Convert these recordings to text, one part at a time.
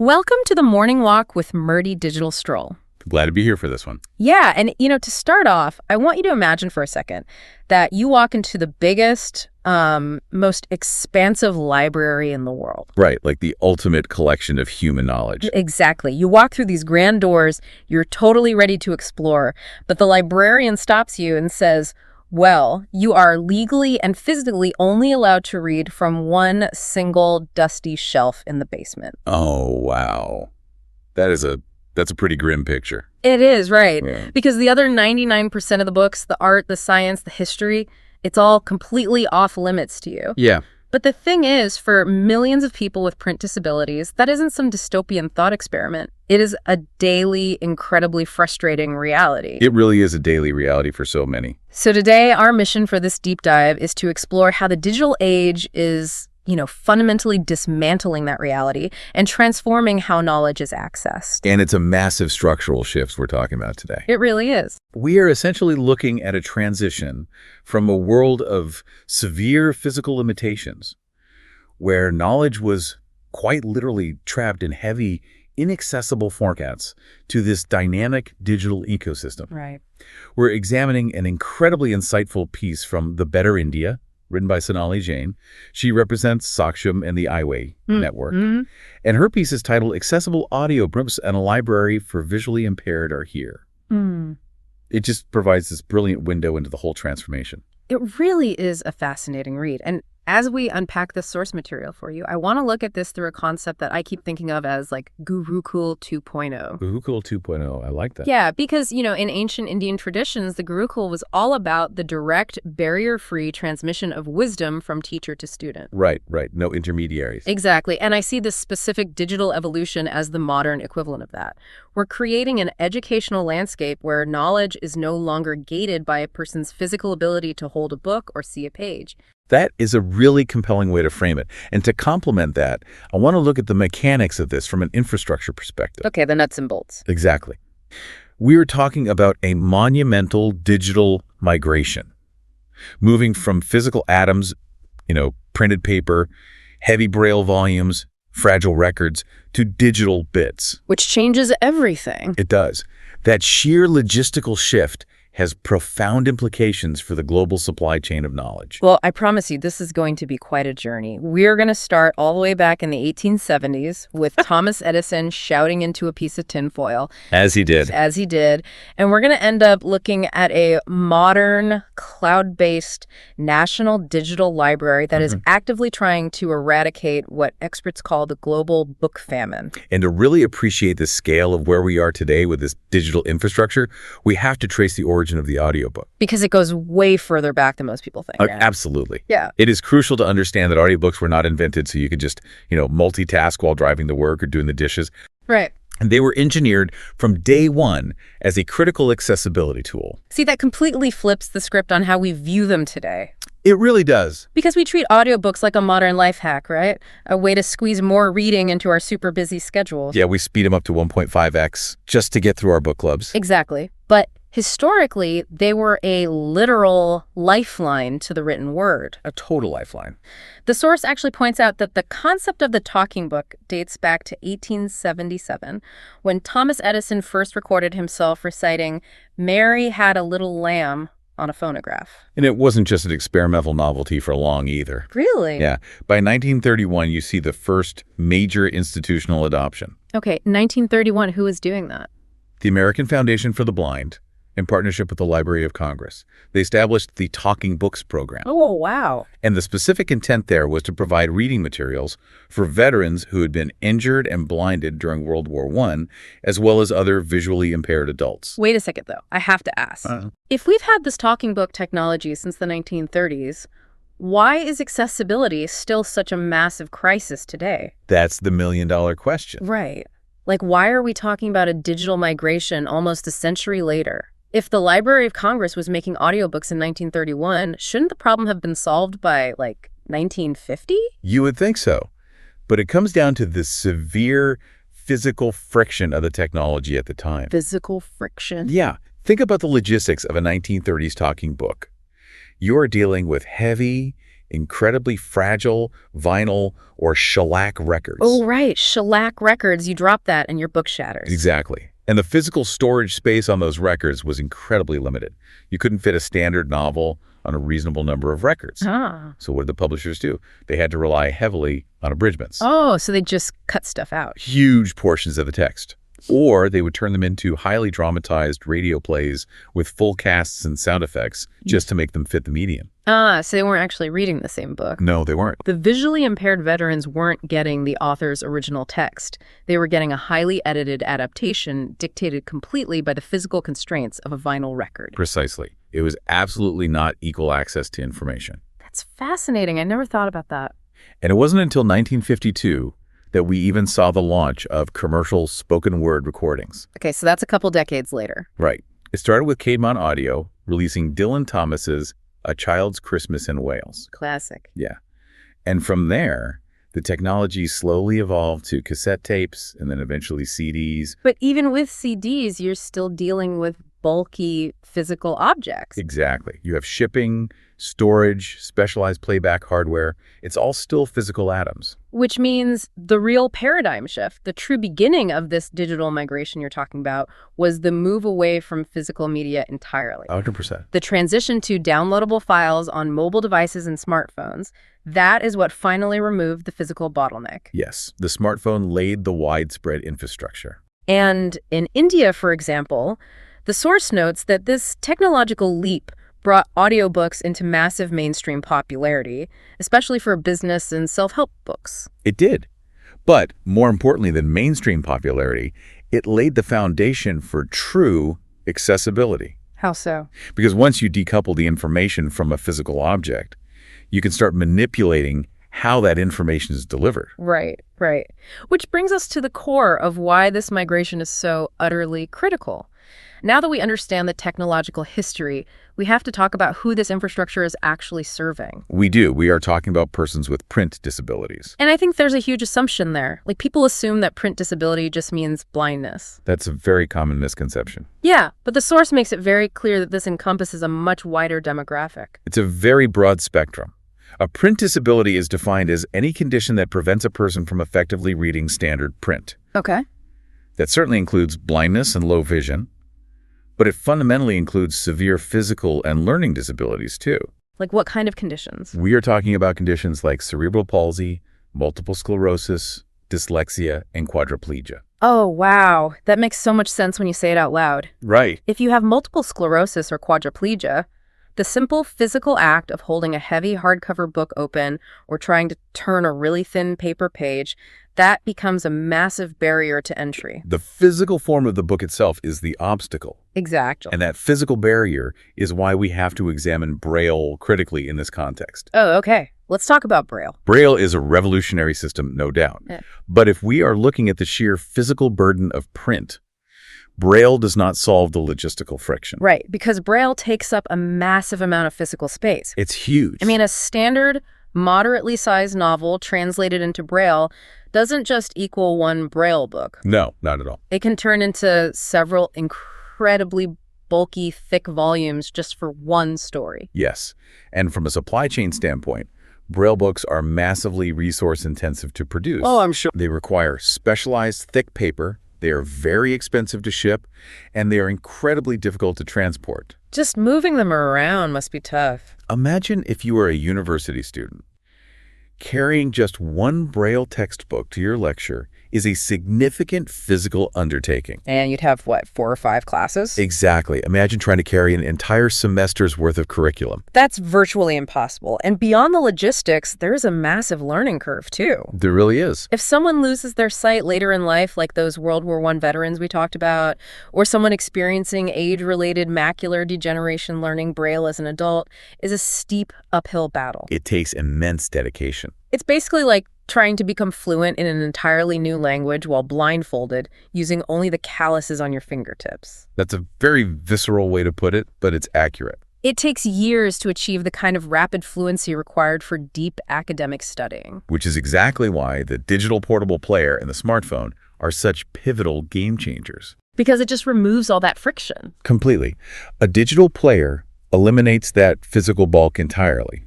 Welcome to the Morning Walk with Murdy Digital Stroll. Glad to be here for this one. Yeah, and to start off, I want you to imagine for a second that you walk into the biggest, most expansive library in the world. Right, like the ultimate collection of human knowledge. Exactly. You walk through these grand doors, you're totally ready to explore, but the librarian stops you and says, well, you are legally and physically only allowed to read from one single dusty shelf in the basement. Oh, wow. That's a pretty grim picture. It is, right. Yeah. Because the other 99% of the books, the art, the science, the history, it's all completely off limits to you. Yeah. But the thing is, for millions of people with print disabilities, that isn't some dystopian thought experiment. It is a daily, incredibly frustrating reality. It really is a daily reality for so many. So today, our mission for this deep dive is to explore how the digital age is, fundamentally dismantling that reality and transforming how knowledge is accessed. And it's a massive structural shift we're talking about today. It really is. We are essentially looking at a transition from a world of severe physical limitations, where knowledge was quite literally trapped in heavy, inaccessible formats, to this dynamic digital ecosystem. Right. We're examining an incredibly insightful piece from The Better India, written by Sonali Jain. She represents Saksham and the iWay network. Mm-hmm. And her piece is titled Accessible Audiobooks and a Library for Visually Impaired Are Here. Mm. It just provides this brilliant window into the whole transformation. It really is a fascinating read. And as we unpack this source material for you, I want to look at this through a concept that I keep thinking of as like Gurukul 2.0. Gurukul 2.0, I like that. Yeah, because, in ancient Indian traditions, the Gurukul was all about the direct, barrier-free transmission of wisdom from teacher to student. Right. No intermediaries. Exactly. And I see this specific digital evolution as the modern equivalent of that. We're creating an educational landscape where knowledge is no longer gated by a person's physical ability to hold a book or see a page. That is a really compelling way to frame it. And to complement that, I want to look at the mechanics of this from an infrastructure perspective. Okay, the nuts and bolts. Exactly. We are talking about a monumental digital migration, moving from physical atoms, printed paper, heavy braille volumes, fragile records, to digital bits. Which changes everything. It does. That sheer logistical shift has profound implications for the global supply chain of knowledge. Well, I promise you, this is going to be quite a journey. We're going to start all the way back in the 1870s with Thomas Edison shouting into a piece of tinfoil. As he did. And we're going to end up looking at a modern, cloud-based national digital library that is actively trying to eradicate what experts call the global book famine. And to really appreciate the scale of where we are today with this digital infrastructure, we have to trace the origin of the audiobook. Because it goes way further back than most people think. Right? Absolutely. Yeah. It is crucial to understand that audiobooks were not invented so you could just, multitask while driving to work or doing the dishes. Right. And they were engineered from day one as a critical accessibility tool. See, that completely flips the script on how we view them today. It really does. Because we treat audiobooks like a modern life hack, right? A way to squeeze more reading into our super busy schedules. Yeah, we speed them up to 1.5x just to get through our book clubs. Exactly. But historically, they were a literal lifeline to the written word. A total lifeline. The source actually points out that the concept of the talking book dates back to 1877, when Thomas Edison first recorded himself reciting, "Mary had a little lamb," on a phonograph. And it wasn't just an experimental novelty for long either. Really? Yeah. By 1931, you see the first major institutional adoption. Okay, 1931, who was doing that? The American Foundation for the Blind, in partnership with the Library of Congress. They established the Talking Books program. Oh, wow. And the specific intent there was to provide reading materials for veterans who had been injured and blinded during World War I, as well as other visually impaired adults. Wait a second, though. I have to ask. If we've had this talking book technology since the 1930s, why is accessibility still such a massive crisis today? That's the million-dollar question. Right. Like, why are we talking about a digital migration almost a century later? If the Library of Congress was making audiobooks in 1931, shouldn't the problem have been solved by, 1950? You would think so. But it comes down to the severe physical friction of the technology at the time. Physical friction? Yeah. Think about the logistics of a 1930s talking book. You're dealing with heavy, incredibly fragile vinyl or shellac records. Oh, right. Shellac records. You drop that and your book shatters. Exactly. And the physical storage space on those records was incredibly limited. You couldn't fit a standard novel on a reasonable number of records. Ah. So what did the publishers do? They had to rely heavily on abridgments. Oh, so they just cut stuff out. Huge portions of the text. Or they would turn them into highly dramatized radio plays with full casts and sound effects just to make them fit the medium. Ah, so they weren't actually reading the same book. No, they weren't. The visually impaired veterans weren't getting the author's original text. They were getting a highly edited adaptation dictated completely by the physical constraints of a vinyl record. Precisely. It was absolutely not equal access to information. That's fascinating. I never thought about that. And it wasn't until 1952 that we even saw the launch of commercial spoken word recordings. Okay, so that's a couple decades later. Right. It started with Caedmon Audio releasing Dylan Thomas's A Child's Christmas in Wales. Classic. Yeah. And from there, the technology slowly evolved to cassette tapes and then eventually CDs. But even with CDs, you're still dealing with bulky physical objects. Exactly. You have shipping, storage, specialized playback hardware. It's all still physical atoms. Which means the real paradigm shift, the true beginning of this digital migration you're talking about, was the move away from physical media entirely. 100%. The transition to downloadable files on mobile devices and smartphones, that is what finally removed the physical bottleneck. Yes, the smartphone laid the widespread infrastructure. And in India, for example, the source notes that this technological leap brought audiobooks into massive mainstream popularity, especially for business and self-help books. It did. But more importantly than mainstream popularity, it laid the foundation for true accessibility. How so? Because once you decouple the information from a physical object, you can start manipulating how that information is delivered. Right, right. Which brings us to the core of why this migration is so utterly critical. Now that we understand the technological history, we have to talk about who this infrastructure is actually serving. We do. We are talking about persons with print disabilities. And I think there's a huge assumption there. Like, people assume that print disability just means blindness. That's a very common misconception. Yeah, but the source makes it very clear that this encompasses a much wider demographic. It's a very broad spectrum. A print disability is defined as any condition that prevents a person from effectively reading standard print. Okay. That certainly includes blindness and low vision, but it fundamentally includes severe physical and learning disabilities too. Like what kind of conditions? We are talking about conditions like cerebral palsy, multiple sclerosis, dyslexia, and quadriplegia. Oh, wow. That makes so much sense when you say it out loud. Right. If you have multiple sclerosis or quadriplegia, the simple physical act of holding a heavy hardcover book open or trying to turn a really thin paper page, that becomes a massive barrier to entry. The physical form of the book itself is the obstacle. Exactly. And that physical barrier is why we have to examine Braille critically in this context. Oh, okay. Let's talk about Braille. Braille is a revolutionary system, no doubt. Yeah. But if we are looking at the sheer physical burden of print, Braille does not solve the logistical friction. Right, because Braille takes up a massive amount of physical space. It's huge. I mean, a standard, moderately sized novel translated into Braille doesn't just equal one Braille book. No, not at all. It can turn into several incredibly bulky, thick volumes just for one story. Yes. And from a supply chain standpoint, Braille books are massively resource-intensive to produce. Oh, I'm sure. They require specialized thick paper, they are very expensive to ship, and they are incredibly difficult to transport. Just moving them around must be tough. Imagine if you were a university student. Carrying just one Braille textbook to your lecture is a significant physical undertaking. And you'd have, what, 4 or 5 classes? Exactly. Imagine trying to carry an entire semester's worth of curriculum. That's virtually impossible. And beyond the logistics, there's a massive learning curve, too. There really is. If someone loses their sight later in life, like those World War I veterans we talked about, or someone experiencing age-related macular degeneration learning Braille as an adult, is a steep uphill battle. It takes immense dedication. It's basically like trying to become fluent in an entirely new language while blindfolded, using only the calluses on your fingertips. That's a very visceral way to put it, but it's accurate. It takes years to achieve the kind of rapid fluency required for deep academic studying. Which is exactly why the digital portable player and the smartphone are such pivotal game changers. Because it just removes all that friction. Completely. A digital player eliminates that physical bulk entirely.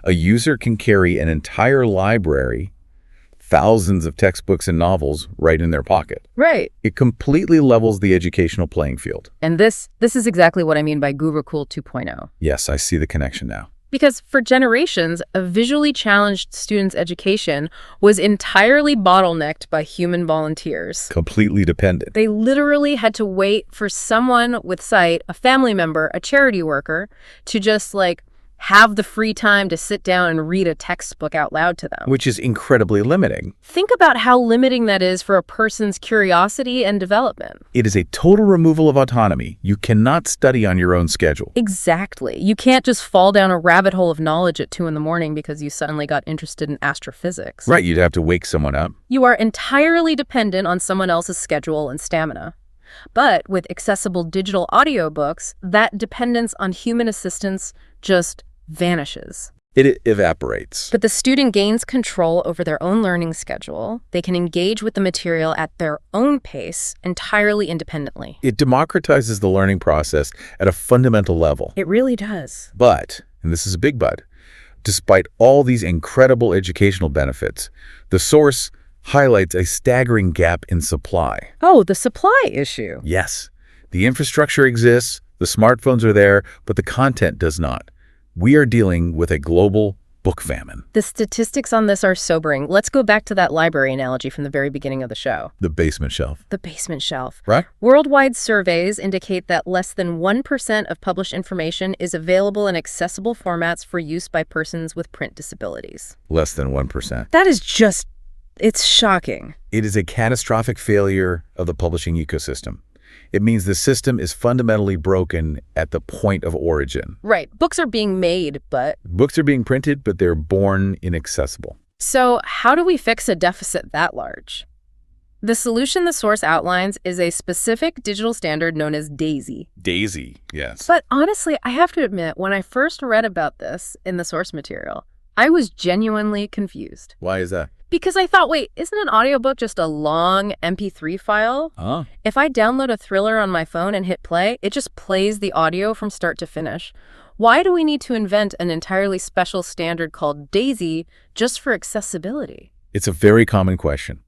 A user can carry an entire library, thousands of textbooks and novels right in their pocket. Right. It completely levels the educational playing field. And this is exactly what I mean by Gurukul 2.0. Yes, I see the connection now. Because for generations, a visually challenged student's education was entirely bottlenecked by human volunteers. Completely dependent. They literally had to wait for someone with sight, a family member, a charity worker, to just have the free time to sit down and read a textbook out loud to them. Which is incredibly limiting. Think about how limiting that is for a person's curiosity and development. It is a total removal of autonomy. You cannot study on your own schedule. Exactly. You can't just fall down a rabbit hole of knowledge at 2 in the morning because you suddenly got interested in astrophysics. Right, you'd have to wake someone up. You are entirely dependent on someone else's schedule and stamina. But with accessible digital audiobooks, that dependence on human assistance just vanishes. It evaporates. But the student gains control over their own learning schedule. They can engage with the material at their own pace, entirely independently. It democratizes the learning process at a fundamental level. It really does. But, and this is a big but, despite all these incredible educational benefits, the source highlights a staggering gap in supply. Oh, the supply issue. Yes, the infrastructure exists, the smartphones are there, but the content does not. We are dealing with a global book famine. The statistics on this are sobering. Let's go back to that library analogy from the very beginning of the show. The basement shelf. The basement shelf. Right? Worldwide surveys indicate that less than 1% of published information is available in accessible formats for use by persons with print disabilities. Less than 1%. That is just, it's shocking. It is a catastrophic failure of the publishing ecosystem. It means the system is fundamentally broken at the point of origin. Right. Books are being made, but... Books are being printed, but they're born inaccessible. So how do we fix a deficit that large? The solution the source outlines is a specific digital standard known as DAISY. DAISY, yes. But honestly, I have to admit, when I first read about this in the source material, I was genuinely confused. Why is that? Because I thought, wait, isn't an audiobook just a long MP3 file? Oh. If I download a thriller on my phone and hit play, it just plays the audio from start to finish. Why do we need to invent an entirely special standard called DAISY just for accessibility? It's a very common question.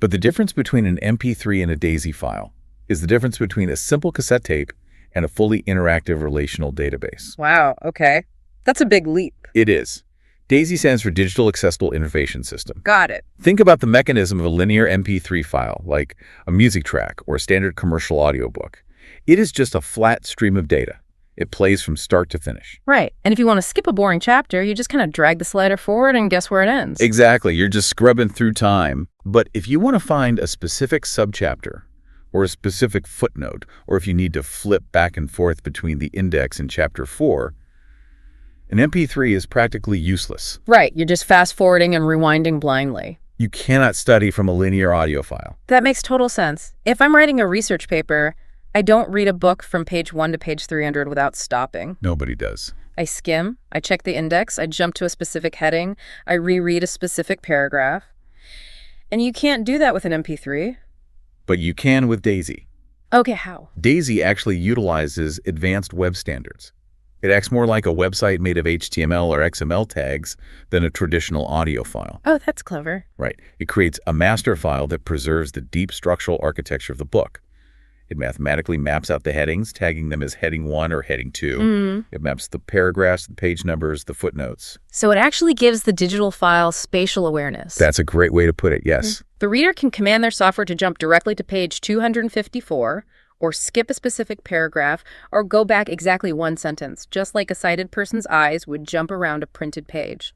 But the difference between an MP3 and a DAISY file is the difference between a simple cassette tape and a fully interactive relational database. Wow, okay. That's a big leap. It is. DAISY stands for Digital Accessible Information System. Got it. Think about the mechanism of a linear MP3 file, like a music track or a standard commercial audiobook. It is just a flat stream of data. It plays from start to finish. Right. And if you want to skip a boring chapter, you just kind of drag the slider forward and guess where it ends. Exactly. You're just scrubbing through time. But if you want to find a specific subchapter or a specific footnote, or if you need to flip back and forth between the index and chapter 4, an MP3 is practically useless. Right. You're just fast-forwarding and rewinding blindly. You cannot study from a linear audio file. That makes total sense. If I'm writing a research paper, I don't read a book from page 1 to page 300 without stopping. Nobody does. I skim, I check the index, I jump to a specific heading, I reread a specific paragraph. And you can't do that with an MP3. But you can with DAISY. Okay, how? DAISY actually utilizes advanced web standards. It acts more like a website made of HTML or XML tags than a traditional audio file. Oh, that's clever. Right. It creates a master file that preserves the deep structural architecture of the book. It mathematically maps out the headings, tagging them as heading 1 or heading 2. It maps the paragraphs, the page numbers, the footnotes. So it actually gives the digital file spatial awareness. That's a great way to put it, yes. The reader can command their software to jump directly to page 254, or skip a specific paragraph, or go back exactly 1 sentence, just like a sighted person's eyes would jump around a printed page.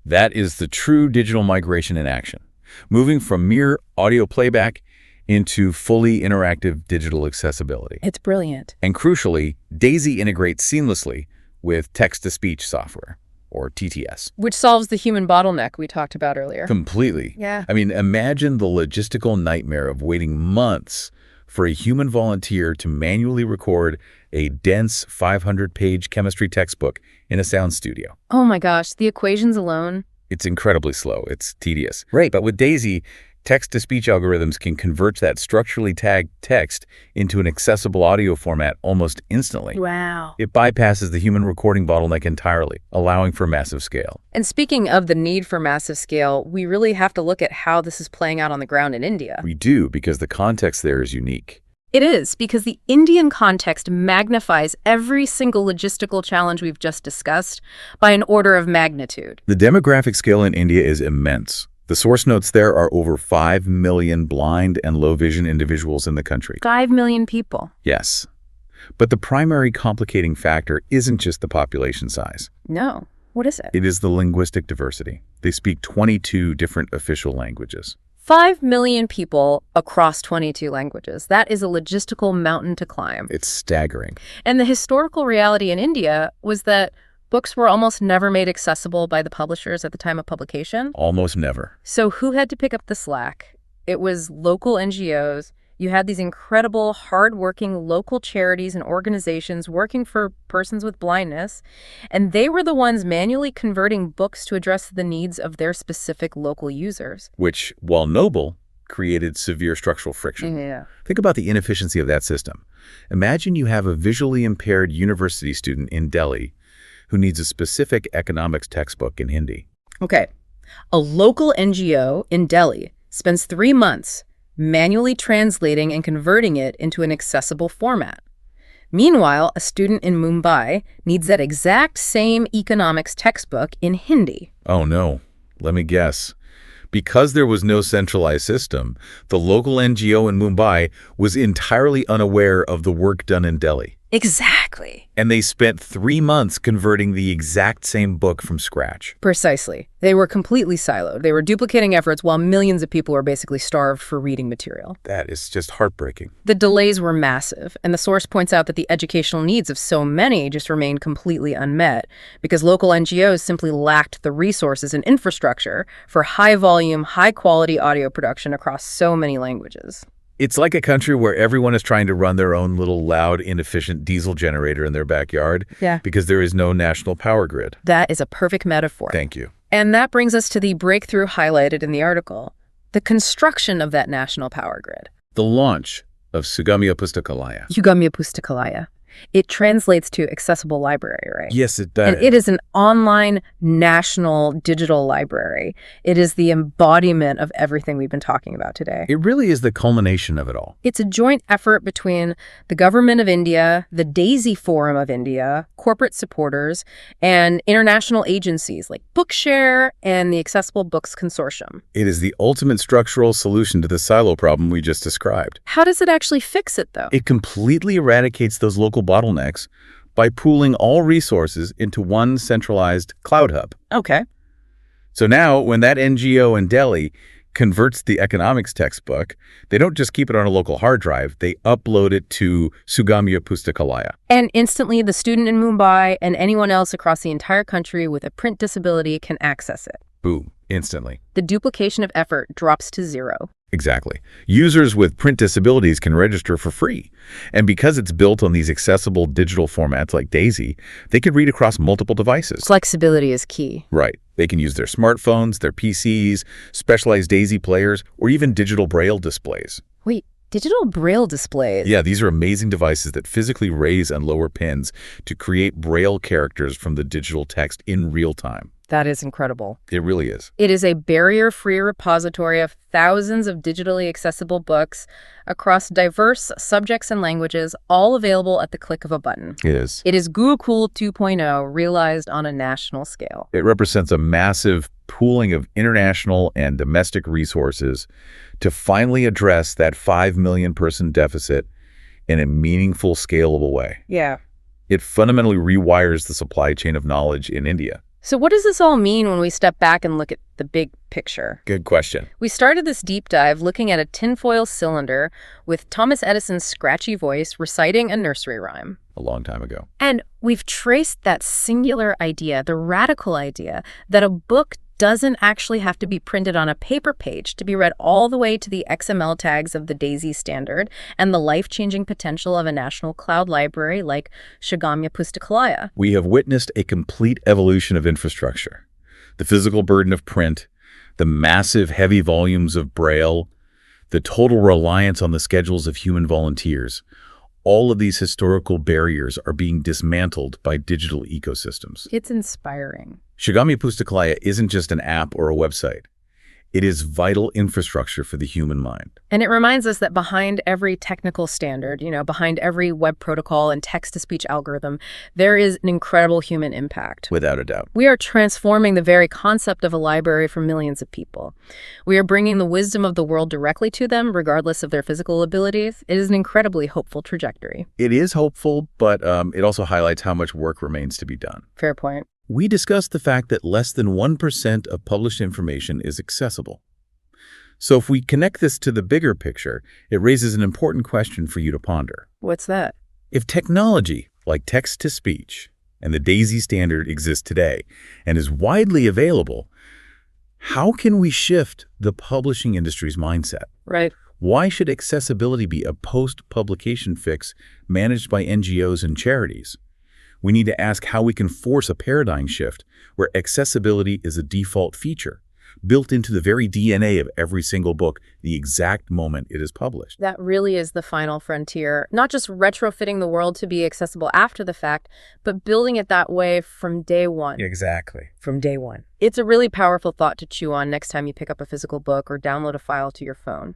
That is the true digital migration in action, moving from mere audio playback into fully interactive digital accessibility. It's brilliant. And crucially, DAISY integrates seamlessly with text-to-speech software, or TTS. Which solves the human bottleneck we talked about earlier. Completely. Yeah. I mean, imagine the logistical nightmare of waiting months for a human volunteer to manually record a dense 500-page chemistry textbook in a sound studio. Oh my gosh, the equations alone. It's incredibly slow. It's tedious. Right. But with DAISY, Text-to-speech algorithms can convert that structurally tagged text into an accessible audio format almost instantly. Wow. It bypasses the human recording bottleneck entirely, allowing for massive scale. And speaking of the need for massive scale, we really have to look at how this is playing out on the ground in India. We do, because the context there is unique. It is, because the Indian context magnifies every single logistical challenge we've just discussed by an order of magnitude. The demographic scale in India is immense. The source notes there are over 5 million blind and low-vision individuals in the country. 5 million people. Yes. But the primary complicating factor isn't just the population size. No. What is it? It is the linguistic diversity. They speak 22 different official languages. 5 million people across 22 languages. That is a logistical mountain to climb. It's staggering. And the historical reality in India was that books were almost never made accessible by the publishers at the time of publication. Almost never. So who had to pick up the slack? It was local NGOs. You had these incredible, hardworking local charities and organizations working for persons with blindness, and they were the ones manually converting books to address the needs of their specific local users. Which, while noble, created severe structural friction. Yeah. Think about the inefficiency of that system. Imagine you have a visually impaired university student in Delhi who needs a specific economics textbook in Hindi. Okay. A local NGO in Delhi spends 3 months manually translating and converting it into an accessible format. Meanwhile, a student in Mumbai needs that exact same economics textbook in Hindi. Oh no, let me guess. Because there was no centralized system, the local NGO in Mumbai was entirely unaware of the work done in Delhi. Exactly. And they spent 3 months converting the exact same book from scratch. Precisely. They were completely siloed. They were duplicating efforts while millions of people were basically starved for reading material. That is just heartbreaking. The delays were massive, and the source points out that the educational needs of so many just remained completely unmet because local NGOs simply lacked the resources and infrastructure for high-volume, high-quality audio production across so many languages. It's like a country where everyone is trying to run their own little loud, inefficient diesel generator in their backyard because there is no national power grid. That is a perfect metaphor. Thank you. And that brings us to the breakthrough highlighted in the article, the construction of that national power grid. The launch of Sugamya Pustakalaya. Sugamya Pustakalaya. It translates to accessible library, right? Yes, it does. And it is an online national digital library. It is the embodiment of everything we've been talking about today. It really is the culmination of it all. It's a joint effort between the government of India, the DAISY Forum of India, corporate supporters, and international agencies like Bookshare and the Accessible Books Consortium. It is the ultimate structural solution to the silo problem we just described. How does it actually fix it, though? It completely eradicates those local bottlenecks by pooling all resources into one centralized cloud hub. Okay. So now, when that NGO in Delhi converts the economics textbook, they don't just keep it on a local hard drive, they upload it to Sugamya Pustakalaya. And instantly, the student in Mumbai and anyone else across the entire country with a print disability can access it. Boom, instantly. The duplication of effort drops to zero. Exactly. Users with print disabilities can register for free. And because it's built on these accessible digital formats like DAISY, they can read across multiple devices. Flexibility is key. Right. They can use their smartphones, their PCs, specialized DAISY players, or even digital braille displays. Wait, digital braille displays? Yeah, these are amazing devices that physically raise and lower pins to create braille characters from the digital text in real time. That is incredible. It really is. It is a barrier-free repository of thousands of digitally accessible books across diverse subjects and languages, all available at the click of a button. It is. It is Gurukul 2.0 realized on a national scale. It represents a massive pooling of international and domestic resources to finally address that 5 million person deficit in a meaningful, scalable way. Yeah. It fundamentally rewires the supply chain of knowledge in India. So what does this all mean when we step back and look at the big picture? Good question. We started this deep dive looking at a tinfoil cylinder with Thomas Edison's scratchy voice reciting a nursery rhyme. A long time ago. And we've traced that singular idea, the radical idea, that a book doesn't actually have to be printed on a paper page to be read all the way to the XML tags of the DAISY standard and the life-changing potential of a national cloud library like Sugamya Pustakalaya. We have witnessed a complete evolution of infrastructure. The physical burden of print, The massive, heavy volumes of Braille, the total reliance on the schedules of human volunteers. All of these historical barriers are being dismantled by digital ecosystems. It's inspiring. Sugamya Pustakalaya isn't just an app or a website. It is vital infrastructure for the human mind. And it reminds us that behind every technical standard, behind every web protocol and text-to-speech algorithm, there is an incredible human impact. Without a doubt. We are transforming the very concept of a library for millions of people. We are bringing the wisdom of the world directly to them, regardless of their physical abilities. It is an incredibly hopeful trajectory. It is hopeful, but it also highlights how much work remains to be done. Fair point. We discussed the fact that less than 1% of published information is accessible. So if we connect this to the bigger picture, it raises an important question for you to ponder. What's that? If technology, like text-to-speech and the DAISY standard exists today and is widely available, how can we shift the publishing industry's mindset? Right. Why should accessibility be a post-publication fix managed by NGOs and charities? We need to ask how we can force a paradigm shift where accessibility is a default feature, built into the very DNA of every single book the exact moment it is published. That really is the final frontier, not just retrofitting the world to be accessible after the fact, but building it that way from day one. Exactly. From day one. It's a really powerful thought to chew on next time you pick up a physical book or download a file to your phone.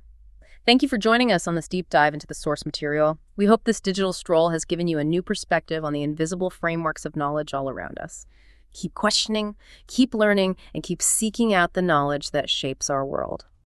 Thank you for joining us on this deep dive into the source material. We hope this digital stroll has given you a new perspective on the invisible frameworks of knowledge all around us. Keep questioning, keep learning, and keep seeking out the knowledge that shapes our world.